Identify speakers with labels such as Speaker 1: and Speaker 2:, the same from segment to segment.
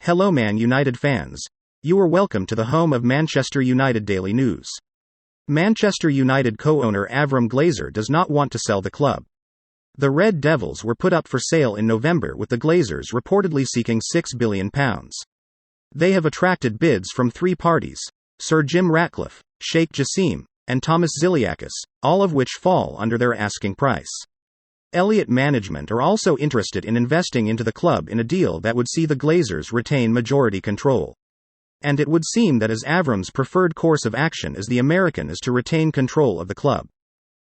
Speaker 1: Hello Man United fans. You are welcome to the home of Manchester United Daily News. Manchester United co-owner Avram Glazer does not want to sell the club. The Red Devils were put up for sale in November, with the Glazers reportedly seeking £6 billion. They have attracted bids from three parties: Sir Jim Ratcliffe, Sheikh Jassim, and Thomas Ziliakis, all of which fall under their asking price. Elliott Management are also interested in investing into the club in a deal that would see the Glazers retain majority control. And it would seem that as Avram's preferred course of action as the American is to retain control of the club.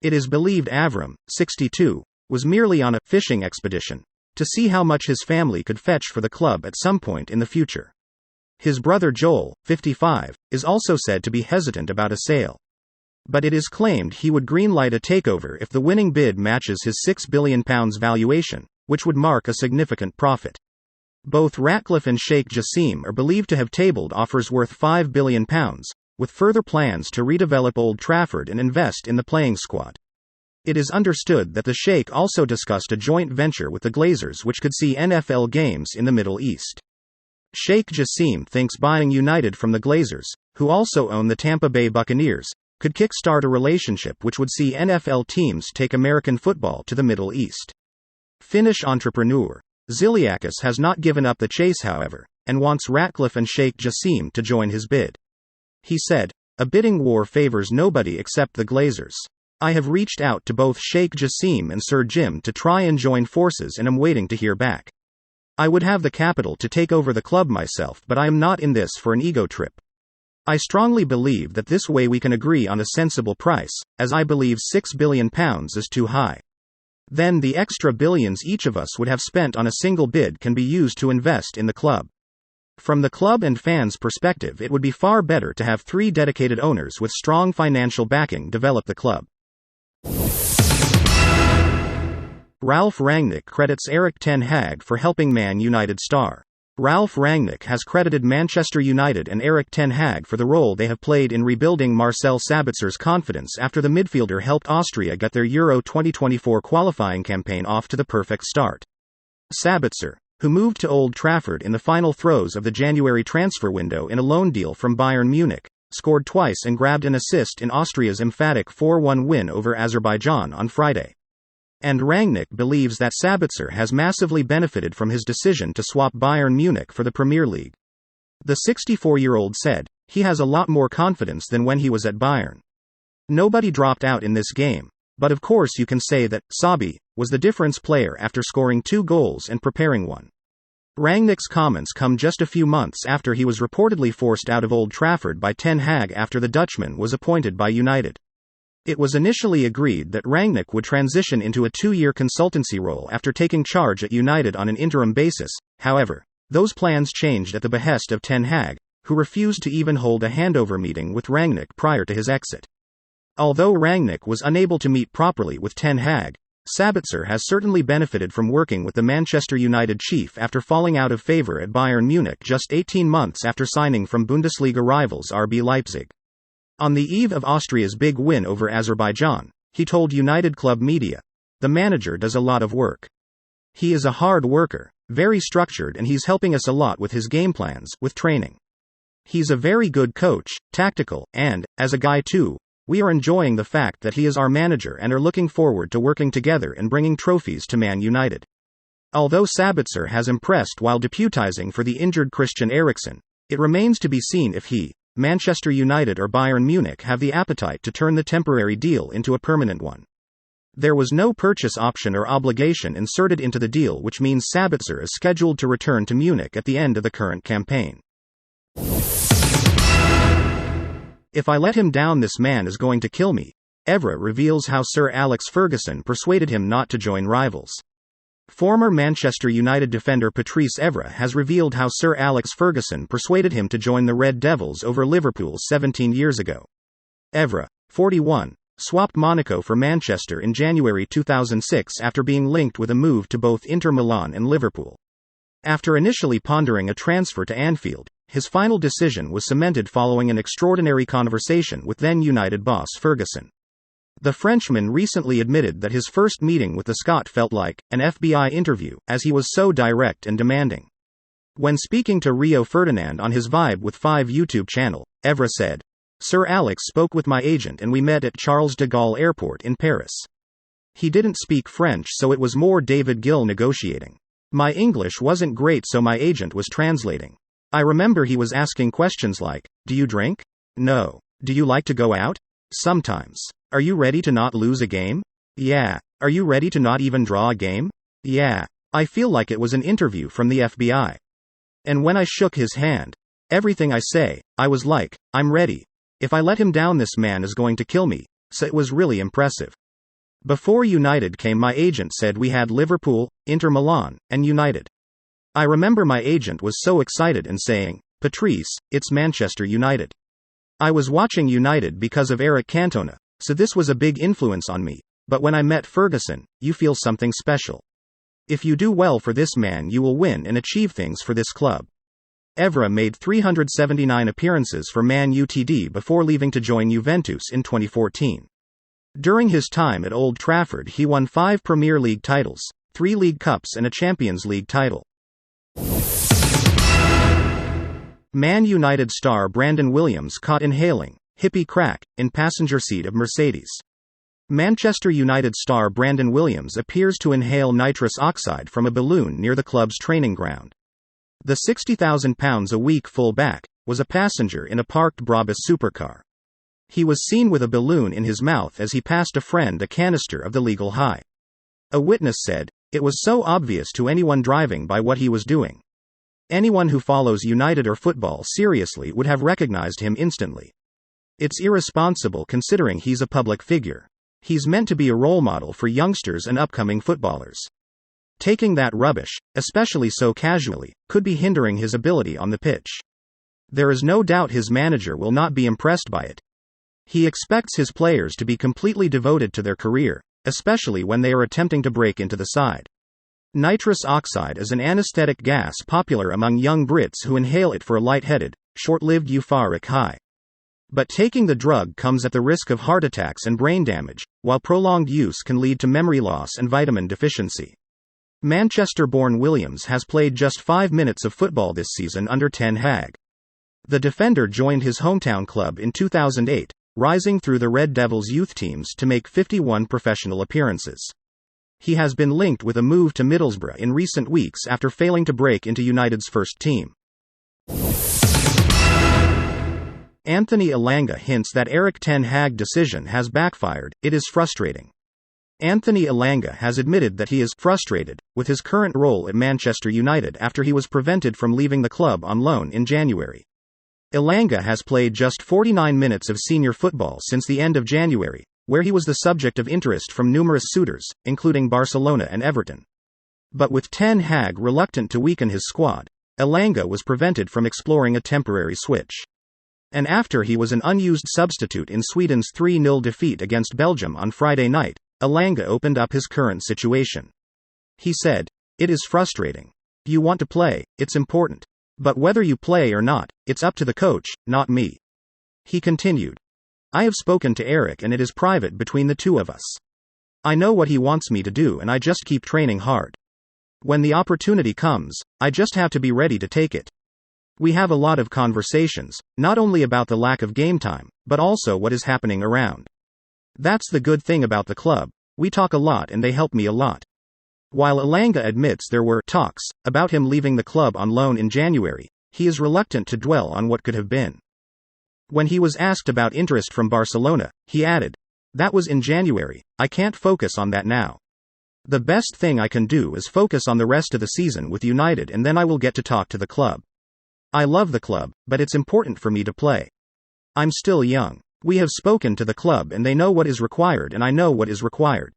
Speaker 1: It is believed Avram, 62, was merely on a fishing expedition to see how much his family could fetch for the club at some point in the future. His brother Joel, 55, is also said to be hesitant about a sale. But it is claimed he would greenlight a takeover if the winning bid matches his £6 billion valuation, which would mark a significant profit. Both Ratcliffe and Sheikh Jassim are believed to have tabled offers worth £5 billion, with further plans to redevelop Old Trafford and invest in the playing squad. It is understood that the Sheikh also discussed a joint venture with the Glazers which could see NFL games in the Middle East. Sheikh Jassim thinks buying United from the Glazers, who also own the Tampa Bay Buccaneers, could kickstart a relationship which would see NFL teams take American football to the Middle East. Finnish entrepreneur Ziliakis has not given up the chase, however, and wants Ratcliffe and Sheikh Jassim to join his bid. He said, "A bidding war favors nobody except the Glazers. I have reached out to both Sheikh Jassim and Sir Jim to try and join forces and am waiting to hear back. I would have the capital to take over the club myself, but I am not in this for an ego trip. I strongly believe that this way we can agree on a sensible price, as I believe £6 billion is too high. Then the extra billions each of us would have spent on a single bid can be used to invest in the club. From the club and fans' perspective, it would be far better to have three dedicated owners with strong financial backing develop the club." Ralf Rangnick credits Eric Ten Hag for helping Man United star. Ralf Rangnick has credited Manchester United and Eric Ten Hag for the role they have played in rebuilding Marcel Sabitzer's confidence after the midfielder helped Austria get their Euro 2024 qualifying campaign off to the perfect start. Sabitzer, who moved to Old Trafford in the final throes of the January transfer window in a loan deal from Bayern Munich, scored twice and grabbed an assist in Austria's emphatic 4-1 win over Azerbaijan on Friday. And Rangnick believes that Sabitzer has massively benefited from his decision to swap Bayern Munich for the Premier League. The 64-year-old said, "He has a lot more confidence than when he was at Bayern. Nobody dropped out in this game, but of course you can say that Sabi was the difference player after scoring 2 goals and preparing one." Rangnick's comments come just a few months after he was reportedly forced out of Old Trafford by Ten Hag after the Dutchman was appointed by United. It was initially agreed that Rangnick would transition into a 2-year consultancy role after taking charge at United on an interim basis. However, those plans changed at the behest of Ten Hag, who refused to even hold a handover meeting with Rangnick prior to his exit. Although Rangnick was unable to meet properly with Ten Hag, Sabitzer has certainly benefited from working with the Manchester United chief after falling out of favour at Bayern Munich just 18 months after signing from Bundesliga rivals RB Leipzig. On the eve of Austria's big win over Azerbaijan, he told United Club Media, "The manager does a lot of work. He is a hard worker, very structured, and he's helping us a lot with his game plans, with training. He's a very good coach, tactical, and, as a guy too, we are enjoying the fact that he is our manager and are looking forward to working together and bringing trophies to Man United." Although Sabitzer has impressed while deputizing for the injured Christian Eriksen, it remains to be seen if he, Manchester United or Bayern Munich have the appetite to turn the temporary deal into a permanent one. There was no purchase option or obligation inserted into the deal, which means Sabitzer is scheduled to return to Munich at the end of the current campaign. "If I let him down, this man is going to kill me." Evra reveals how Sir Alex Ferguson persuaded him not to join rivals. Former Manchester United defender Patrice Evra has revealed how Sir Alex Ferguson persuaded him to join the Red Devils over Liverpool 17 years ago. Evra, 41, swapped Monaco for Manchester in January 2006 after being linked with a move to both Inter Milan and Liverpool. After initially pondering a transfer to Anfield, his final decision was cemented following an extraordinary conversation with then United boss Ferguson. The Frenchman recently admitted that his first meeting with the Scot felt like an FBI interview, as he was so direct and demanding. When speaking to Rio Ferdinand on his Vibe with 5 YouTube channel, Evra said, "Sir Alex spoke with my agent and we met at Charles de Gaulle Airport in Paris. He didn't speak French, so it was more David Gill negotiating. My English wasn't great, so my agent was translating. I remember he was asking questions like, 'Do you drink? No. Do you like to go out? Sometimes. Are you ready to not lose a game? Yeah. Are you ready to not even draw a game? Yeah.' I feel like it was an interview from the FBI. And when I shook his hand, everything I say, I was like, I'm ready. If I let him down, this man is going to kill me." So it was really impressive. Before United came, my agent said we had Liverpool, Inter Milan, and United. I remember my agent was so excited and saying, "Patrice, it's Manchester United." I was watching United because of Eric Cantona, so this was a big influence on me. But when I met Ferguson, you feel something special. If you do well for this man, you will win and achieve things for this club. Evra made 379 appearances for Man Utd before leaving to join Juventus in 2014. During his time at Old Trafford, he won 5 Premier League titles, 3 League Cups and a Champions League title. Man United star Brandon Williams caught inhaling hippie crack in passenger seat of Mercedes. Manchester United star Brandon Williams appears to inhale nitrous oxide from a balloon near the club's training ground. The £60,000 a week full-back was a passenger in a parked Brabus supercar. He was seen with a balloon in his mouth as he passed a friend a canister of the legal high. A witness said, "It was so obvious to anyone driving by what he was doing. Anyone who follows United or football seriously would have recognized him instantly. It's irresponsible considering he's a public figure. He's meant to be a role model for youngsters and upcoming footballers. Taking that rubbish, especially so casually, could be hindering his ability on the pitch. There is no doubt his manager will not be impressed by it. He expects his players to be completely devoted to their career, especially when they are attempting to break into the side. Nitrous oxide is an anesthetic gas popular among young Brits who inhale it for a lightheaded, short-lived euphoric high. But taking the drug comes at the risk of heart attacks and brain damage, while prolonged use can lead to memory loss and vitamin deficiency. Manchester-born Williams has played just 5 minutes of football this season under Ten Hag. The defender joined his hometown club in 2008, rising through the Red Devils youth teams to make 51 professional appearances. He has been linked with a move to Middlesbrough in recent weeks after failing to break into United's first team. Anthony Elangana hints that Eric Ten Hag decision has backfired. "It is frustrating." Anthony Elangana has admitted that he is frustrated with his current role at Manchester United after he was prevented from leaving the club on loan in January. Elangana has played just 49 minutes of senior football since the end of January, where he was the subject of interest from numerous suitors, including Barcelona and Everton. But with Ten Hag reluctant to weaken his squad, Elangana was prevented from exploring a temporary switch. And after he was an unused substitute in Sweden's 3-0 defeat against Belgium on Friday night, Elangana opened up his current situation. He said, "It is frustrating. You want to play, it's important. But whether you play or not, it's up to the coach, not me." He continued, "I have spoken to Eric and it is private between the two of us. I know what he wants me to do and I just keep training hard. When the opportunity comes, I just have to be ready to take it. We have a lot of conversations, not only about the lack of game time, but also what is happening around. That's the good thing about the club, we talk a lot and they help me a lot." While Elangana admits there were talks about him leaving the club on loan in January, he is reluctant to dwell on what could have been. When he was asked about interest from Barcelona, he added, "That was in January, I can't focus on that now. The best thing I can do is focus on the rest of the season with United and then I will get to talk to the club. I love the club, but it's important for me to play. I'm still young. We have spoken to the club and they know what is required and I know what is required."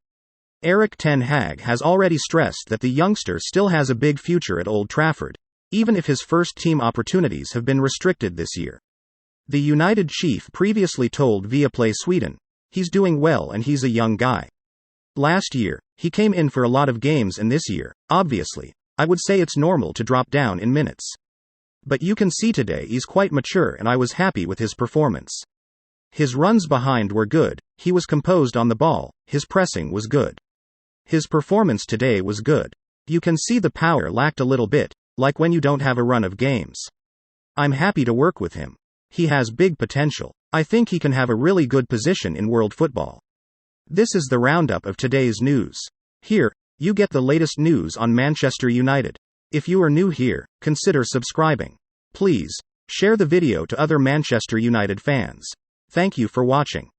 Speaker 1: Eric Ten Hag has already stressed that the youngster still has a big future at Old Trafford, even if his first-team opportunities have been restricted this year. The United chief previously told Viaplay Sweden, "He's doing well and he's a young guy. Last year, he came in for a lot of games and this year, obviously, I would say it's normal to drop down in minutes. But you can see today he's quite mature and I was happy with his performance. His runs behind were good, he was composed on the ball, his pressing was good. His performance today was good. You can see the power lacked a little bit, like when you don't have a run of games. I'm happy to work with him. He has big potential. I think he can have a really good position in world football. This is the roundup of today's news. Here, you get the latest news on Manchester United. If you are new here, consider subscribing. Please, share the video to other Manchester United fans. Thank you for watching.